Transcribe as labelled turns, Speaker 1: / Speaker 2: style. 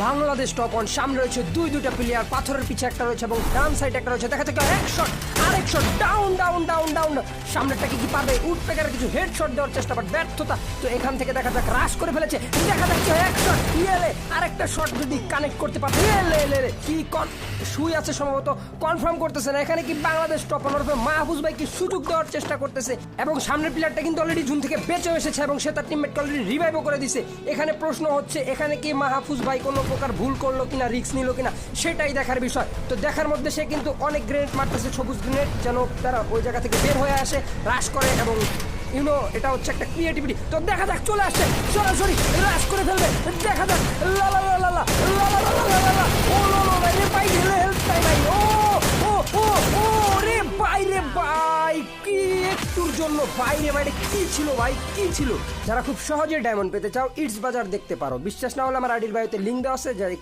Speaker 1: Bangladesh top on. সামনে রয়েছে দুইটা প্লেয়ার, পাথরের পিছে একটা রয়েছে এবং ডান সাইড একটা রয়েছে। দেখা যাক এক শট, আরেক shot, down down down down. সামনেরটাকে কি পারবে? উডপেকারের কিছু হেড শট দেওয়ার চেষ্টা, বাট ব্যর্থতা। তো এখান থেকে দেখা যাক, রাশ করে ফেলেছে। দেখা যাচ্ছে এক শট, ইয়েলে আরেকটা শট যদি কানেক্ট করতে পারবে। ইয়েলে কি শুই আছে সম্ভবত, কনফার্ম করতেছে না। এখানে কি বাংলাদেশ টপ অন ওরফে মাহফুজ ভাইকে সুযোগ দেওয়ার চেষ্টা করতেছে এবং সামনের প্লেয়ারটা কিন্তু অলরেডি জুন থেকে বেঁচে এসেছে এবং সে তার টিমমেটকে অলরেডি রিভাইভও করে দিছে। এখানে প্রশ্ন হচ্ছে, এখানে কি মাহফুজ ভাই কোনো প্রকার ভুল করলো কিনা, রিস্ক নিল কিনা, সেটাই দেখার বিষয়। তো দেখার মধ্যে সে কিন্তু অনেক গ্রেনেড মারতেছে, সবুজ গ্রেনেড, যেন তারা ওই জায়গা থেকে বের হয়ে আসে, রাশ করে এবং ইউনো এটা হচ্ছে একটা ক্রিয়েটিভিটি। তো দেখা যাক, চলে আসছে সরাসরি রাশ করে ফেলবে। দেখা যাক, লা লা লা লা লা লা লা লা লা লা লা। ও লা লা রে ভাই, ঢেলে হেল্প পাই ভাই। ও ও ও ও রে ভাই, রে ভাই, কি একটুর জন্য বাইরে বাইরে কি ছিল ভাই, কি ছিল। যারা খুব সহজে ডায়মন্ড পেতে চাও, ইটস বাজার দেখতে পারো। বিশ্বাস না হলে আমার আইডির বায়োতে লিঙ্ক দেওয়া আছে, যারা